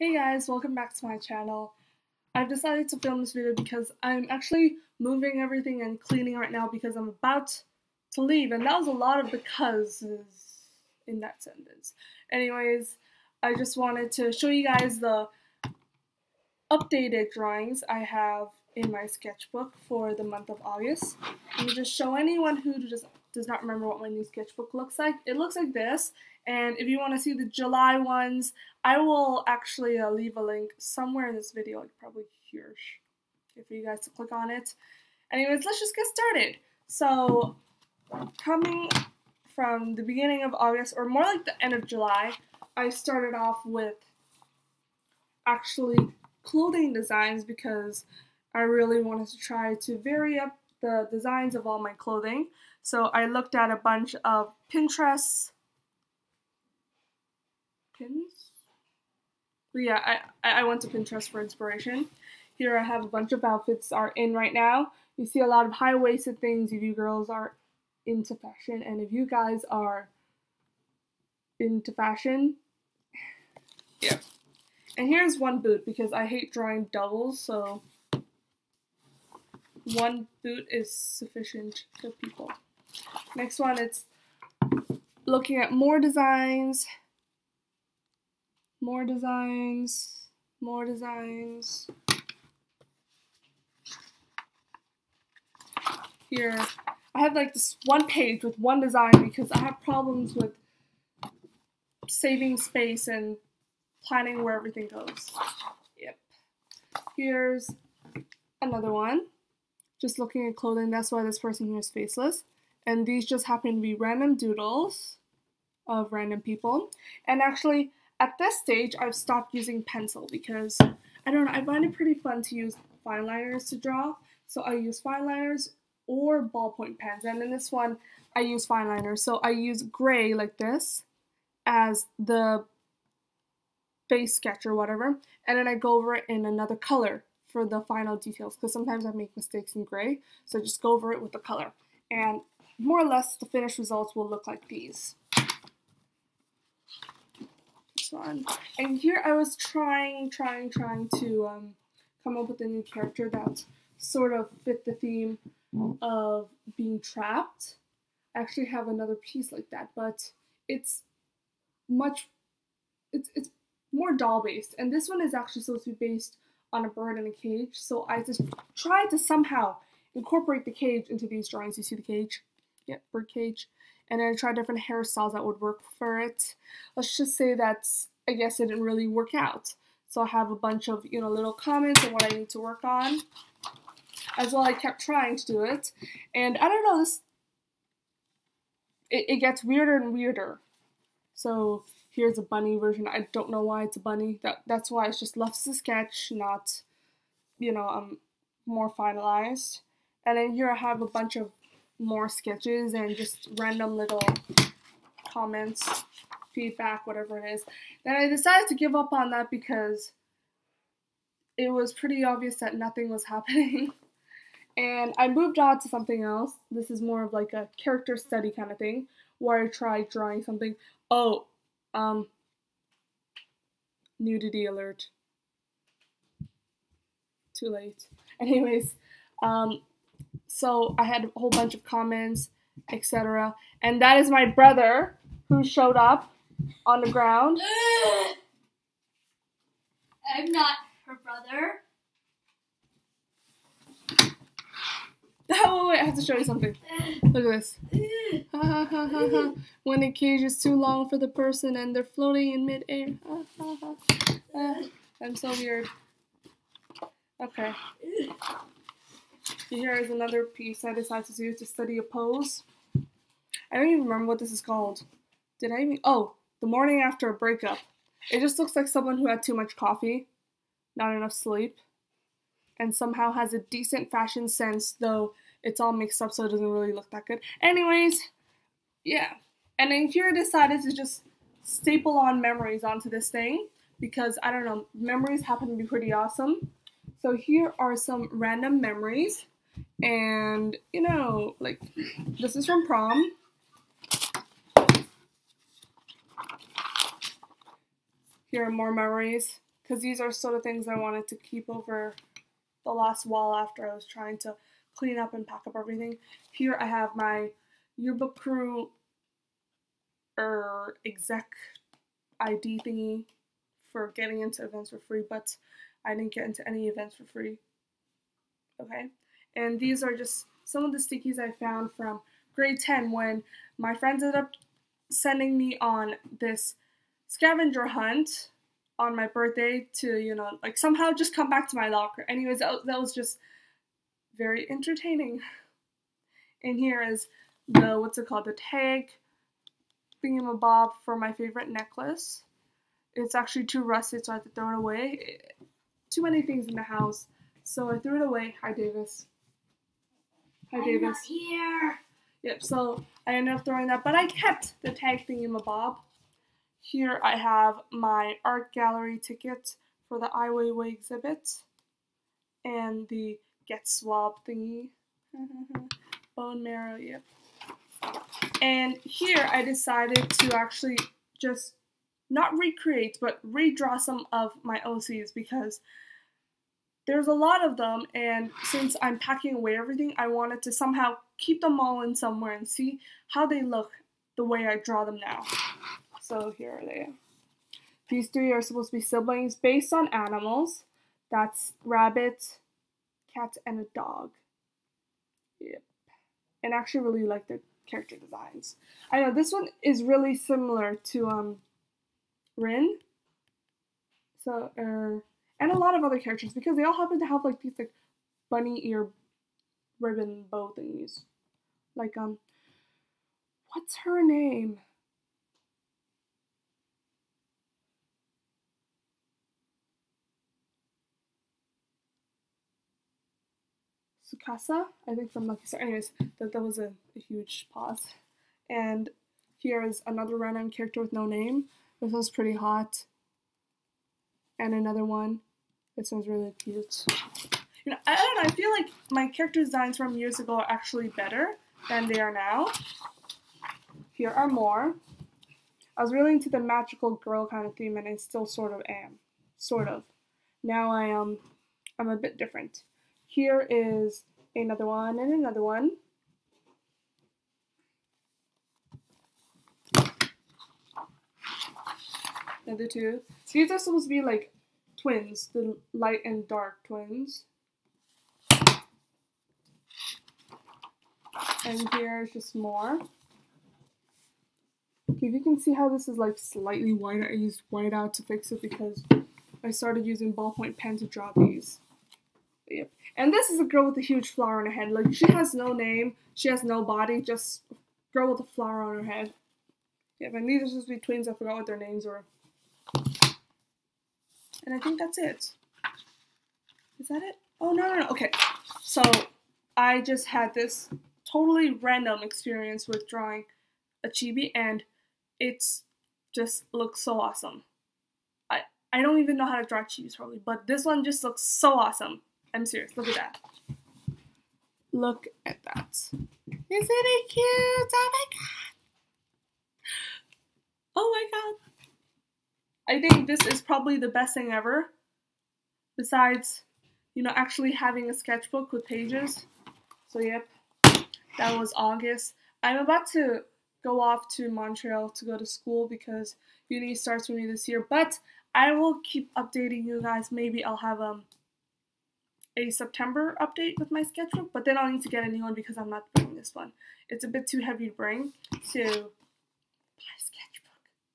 Hey guys, welcome back to my channel. I've decided to film this video because I'm actually moving everything and cleaning right now because I'm about to leave, and that was a lot of becauses in that sentence. Anyways, I just wanted to show you guys the updated drawings I have in my sketchbook for the month of August. And just show anyone who just does not remember what my new sketchbook looks like. It looks like this, and if you want to see the July ones, I will actually leave a link somewhere in this video, like probably here, for you guys to click on it. Anyways, let's just get started. So, coming from the beginning of August, or more like the end of July, I started off with actually clothing designs because I really wanted to try to vary up the designs of all my clothing. So I looked at a bunch of Pinterest pins. Yeah, I went to Pinterest for inspiration. Here I have a bunch of outfits are in right now. You see a lot of high-waisted things if you girls are into fashion, and if you guys are into fashion, yeah. And here's one boot because I hate drawing doubles, so one boot is sufficient for people. Next one, it's looking at more designs. Here, I have like this one page with one design because I have problems with saving space and planning where everything goes. Yep. Here's another one. Just looking at clothing, that's why this person here is faceless. And these just happen to be random doodles of random people. And actually, at this stage, I've stopped using pencil because, I don't know, I find it pretty fun to use fine liners to draw. So I use fine liners or ballpoint pens. And in this one, I use fine liners. So I use gray like this as the base sketch or whatever. And then I go over it in another color for the final details, because sometimes I make mistakes in gray, so I just go over it with the color. And more or less, the finished results will look like these. This one. And here I was trying to come up with a new character that sort of fit the theme of being trapped. I actually have another piece like that, but it's more doll-based, and this one is actually supposed to be based on a bird in a cage, so I just tried to somehow incorporate the cage into these drawings. You see the cage? Yeah, bird cage. And then I tried different hairstyles that would work for it. Let's just say that I guess it didn't really work out. So I have a bunch of, little comments on what I need to work on. As well, I kept trying to do it. And I don't know, it gets weirder and weirder. So here's a bunny version. I don't know why it's a bunny. That's why it's just left as a sketch, not, more finalized. And then here I have a bunch of more sketches and just random little comments, feedback, whatever it is. Then I decided to give up on that because it was pretty obvious that nothing was happening. And I moved on to something else. This is more of like a character study kind of thing, where I tried drawing something. Oh, nudity alert. Too late. Anyways, so I had a whole bunch of comments, etc. And that is my brother who showed up on the ground. I'm not her brother. Oh, wait, I have to show you something. Look at this. When the cage is too long for the person and they're floating in midair. I'm so weird. Okay. Here is another piece I decided to do to study a pose. I don't even remember what this is called. Did I even? Oh, the morning after a breakup. It just looks like someone who had too much coffee, not enough sleep, and somehow has a decent fashion sense, though it's all mixed up so it doesn't really look that good. Anyways, yeah. And then here I decided to just staple on memories onto this thing because, I don't know, memories happen to be pretty awesome. So here are some random memories. And, like, this is from prom. Here are more memories. because these are sort of things I wanted to keep over the last while after I was trying to clean up and pack up everything. Here I have my yearbook crew exec ID thingy for getting into events for free, but I didn't get into any events for free. Okay, and these are just some of the stickies I found from grade 10 when my friends ended up sending me on this scavenger hunt on my birthday to, you know, like somehow just come back to my locker. Anyways, that was just very entertaining. And here is the, what's it called, the tag thingamabob for my favorite necklace. It's actually too rusted, so I have to throw it away. Too many things in the house, so I threw it away. Hi, Davis. Hi, I'm Davis. not here. Yep, so I ended up throwing that, but I kept the tag thingamabob. Here I have my art gallery ticket for the Ai Weiwei exhibit and the get swab thingy. Bone marrow, yep. And here I decided to actually just not recreate, but redraw some of my OCs because there's a lot of them, and since I'm packing away everything, I wanted to somehow keep them all in somewhere and see how they look the way I draw them now. So here are they. These three are supposed to be siblings based on animals. That's rabbit, cat, and a dog. Yep. And I actually really like their character designs. I know this one is really similar to Rin. So and a lot of other characters because they all happen to have like these like bunny ear ribbon bow thingies. Like what's her name? Tsukasa, I think from Lucky Star. Anyways, that was a huge pause. And here is another random character with no name. This one's pretty hot. And another one. This one's really cute. You know, I don't know, I feel like my character designs from years ago are actually better than they are now. Here are more. I was really into the magical girl kind of theme, and I still sort of am. Sort of. Now I'm a bit different. Here is another one and another one. Another two. So these are supposed to be like twins, the light and dark twins. And here's just more. Okay, if you can see how this is like slightly whiter, I used whiteout to fix it because I started using ballpoint pen to draw these. Yep. And this is a girl with a huge flower on her head. Like, she has no name, she has no body, just girl with a flower on her head. Yep, and these are supposed to be twins. I forgot what their names were. And I think that's it. Is that it? Oh, no. Okay. So, I just had this totally random experience with drawing a chibi, and it's just looks so awesome. I don't even know how to draw chibis probably, but this one just looks so awesome. I'm serious. Look at that. Look at that. Isn't it cute? Oh my god. Oh my god. I think this is probably the best thing ever. Besides, you know, actually having a sketchbook with pages. So yep, that was August. I'm about to go off to Montreal to go to school because uni starts for me this year. But I will keep updating you guys. Maybe I'll have a September update with my sketchbook, but then I'll need to get a new one because I'm not bringing this one. It's a bit too heavy to bring. So, bye.